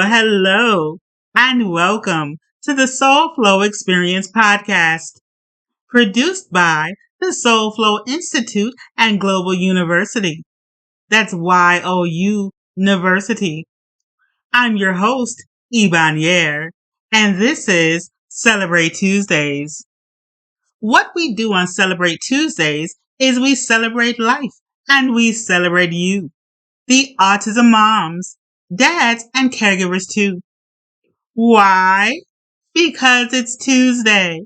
Hello, and welcome to the SoulFlow Experience podcast, produced by the SoulFlow Institute and Global University. That's YOU University. I'm your host, ee-bon-yair, and this is Celebrate Tuesdays. What we do on Celebrate Tuesdays is we celebrate life and we celebrate you, the autism moms, dads, and caregivers too. Why? Because it's Tuesday.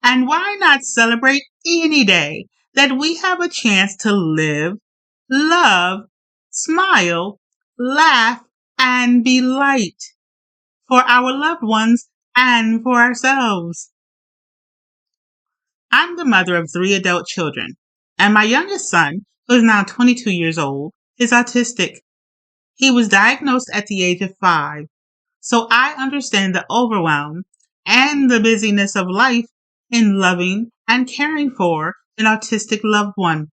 And why not celebrate any day that we have a chance to live, love, smile, laugh, and be light for our loved ones and for ourselves? I'm the mother of 3 adult children, and my youngest son, who is now 22 years old, is autistic. He was diagnosed at the age of 5. So I understand the overwhelm and the busyness of life in loving and caring for an autistic loved one.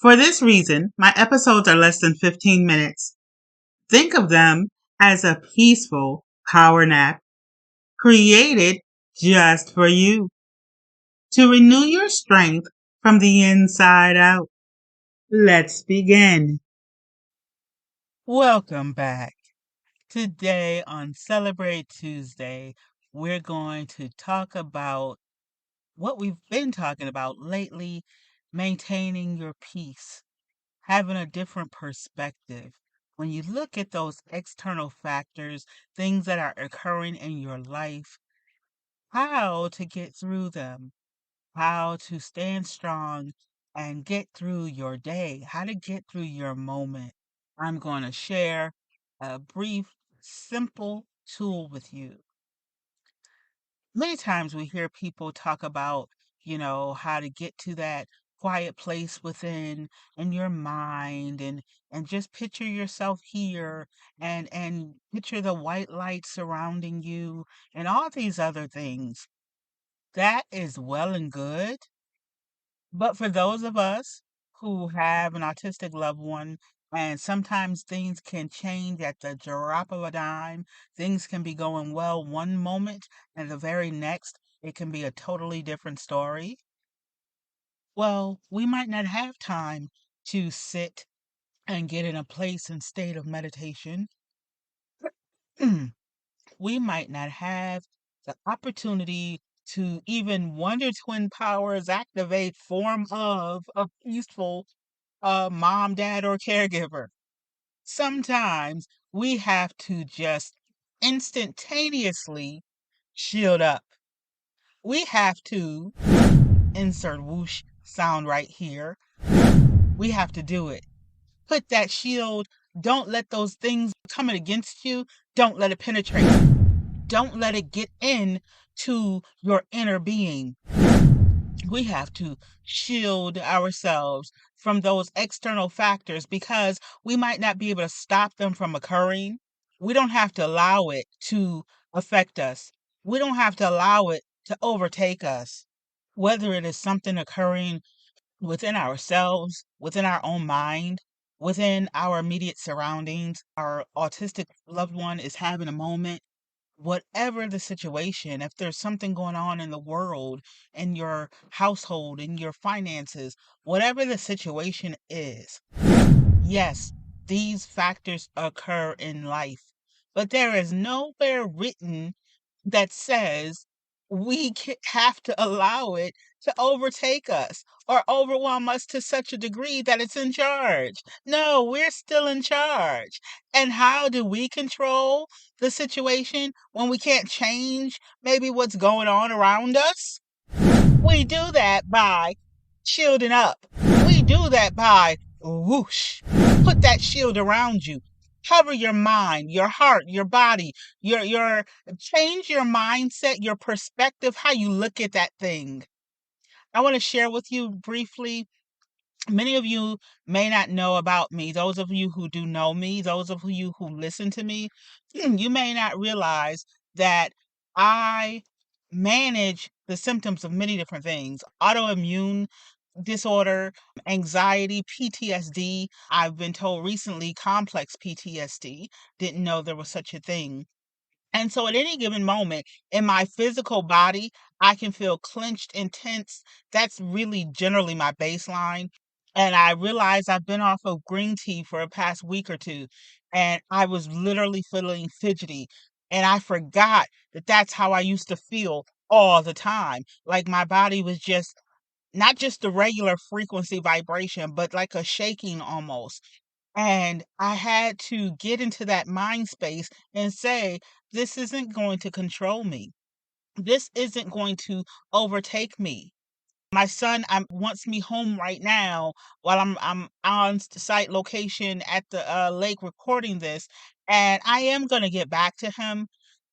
For this reason, my episodes are less than 15 minutes. Think of them as a peaceful power nap created just for you to renew your strength from the inside out. Let's begin. Welcome back. Today on Celebrate Tuesday, we're going to talk about what we've been talking about lately, maintaining your peace, having a different perspective. When you look at those external factors, things that are occurring in your life, how to get through them, how to stand strong and get through your day, how to get through your moment. I'm going to share a brief, simple tool with you. Many times we hear people talk about, how to get to that quiet place within in your mind and just picture yourself here and picture the white light surrounding you and all these other things. That is well and good. But for those of us who have an autistic loved one, and sometimes things can change at the drop of a dime, things can be going well one moment, and the very next, it can be a totally different story. Well, we might not have time to sit and get in a place and state of meditation. We might not have the opportunity to even Wonder Twin powers activate form of a peaceful mom, dad, or caregiver. Sometimes we have to just instantaneously shield up. We have to insert whoosh sound right here. We have to do it. Put that shield. Don't let those things coming against you. Don't let it penetrate. Don't let it get in to your inner being. We have to shield ourselves from those external factors because we might not be able to stop them from occurring. We don't have to allow it to affect us. We don't have to allow it to overtake us. Whether it is something occurring within ourselves, within our own mind, within our immediate surroundings, our autistic loved one is having a moment, whatever the situation, if there's something going on in the world, in your household, in your finances, whatever the situation is, yes, these factors occur in life. But there is nowhere written that says we have to allow it to overtake us or overwhelm us to such a degree that it's in charge. No, we're still in charge. And how do we control the situation when we can't change maybe what's going on around us? We do that by shielding up. We do that by whoosh. Put that shield around you. Cover your mind, your heart, your body, your change your mindset, your perspective, how you look at that thing. I want to share with you briefly. Many of you may not know about me. Those of you who do know me, those of you who listen to me, you may not realize that I manage the symptoms of many different things: autoimmune disorder, anxiety, PTSD. I've been told recently complex PTSD. Didn't know there was such a thing. And so at any given moment in my physical body, I can feel clenched and tense. That's really generally my baseline. And I realized I've been off of green tea for the past week or two, and I was literally feeling fidgety. And I forgot that that's how I used to feel all the time. Like my body was just not just the regular frequency vibration, but like a shaking almost. And I had to get into that mind space and say, this isn't going to control me. This isn't going to overtake me. My son wants me home right now while I'm on site location at the lake recording this, and I am gonna get back to him,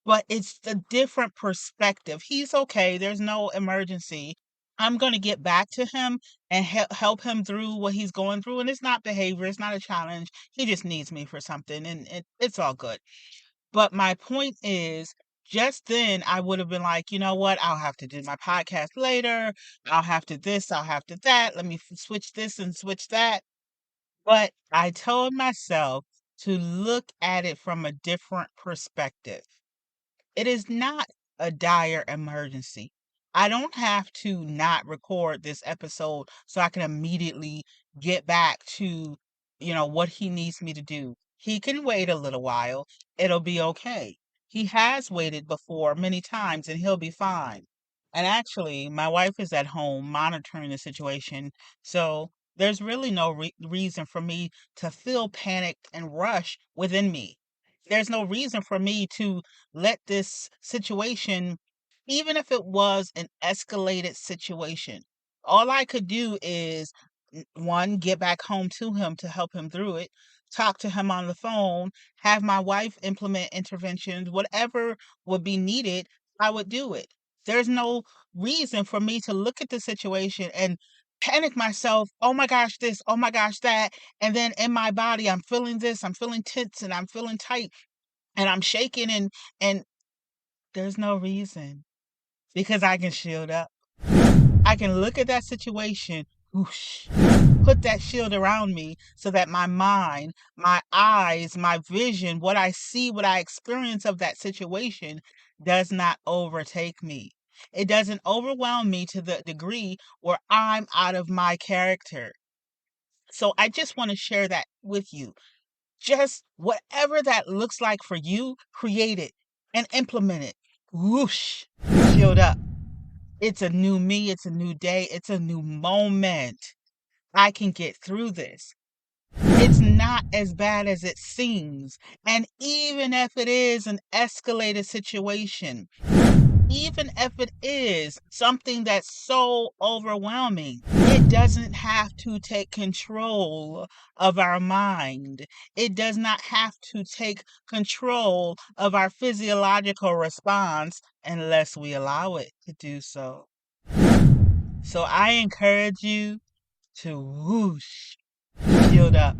but it's a different perspective. He's okay. There's no emergency. I'm gonna get back to him and help him through what he's going through, and it's not behavior. It's not a challenge. He just needs me for something, and it's all good. But my point is, just then I would have been like, you know what? I'll have to do my podcast later. I'll have to this, I'll have to that. Let me switch this and switch that. But I told myself to look at it from a different perspective. It is not a dire emergency. I don't have to not record this episode so I can immediately get back to, what he needs me to do. He can wait a little while. It'll be okay. He has waited before many times and he'll be fine. And actually, my wife is at home monitoring the situation. So there's really no reason for me to feel panicked and rush within me. There's no reason for me to let this situation, even if it was an escalated situation, all I could do is one, get back home to him to help him through it, talk to him on the phone, have my wife implement interventions, whatever would be needed, I would do it. There's no reason for me to look at the situation and panic myself. Oh my gosh, this, oh my gosh, that. And then in my body, I'm feeling this, I'm feeling tense and I'm feeling tight and I'm shaking and there's no reason because I can shield up. I can look at that situation, whoosh, put that shield around me so that my mind, my eyes, my vision, what I see, what I experience of that situation does not overtake me. It doesn't overwhelm me to the degree where I'm out of my character. So I just want to share that with you. Just whatever that looks like for you, create it and implement it. Whoosh, shield up. It's a new me. It's a new day. It's a new moment. I can get through this. It's not as bad as it seems. And even if it is an escalated situation, even if it is something that's so overwhelming, it doesn't have to take control of our mind. It does not have to take control of our physiological response unless we allow it to do so. So I encourage you to whoosh, shield up.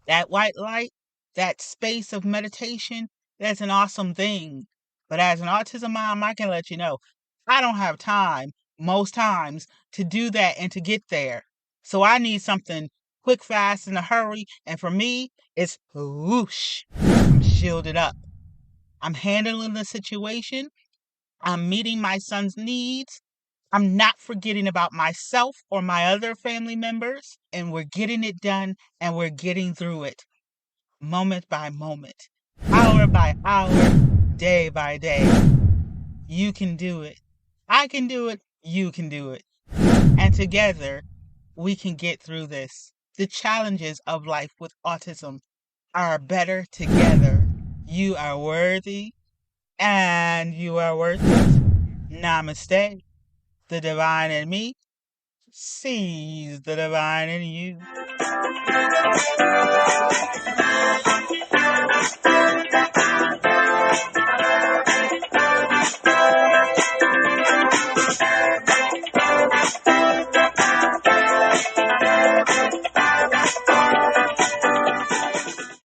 That white light, that space of meditation, that's an awesome thing. But as an autism mom, I can let you know, I don't have time, most times, to do that and to get there. So I need something quick, fast, in a hurry. And for me, it's whoosh. I'm shielded up. I'm handling the situation. I'm meeting my son's needs. I'm not forgetting about myself or my other family members. And we're getting it done and we're getting through it moment by moment, hour by hour, day by day. You can do it. I can do it. You can do it. And together, we can get through this. The challenges of life with autism are better together. You are worthy and you are worth it. Namaste. The divine in me sees the divine in you.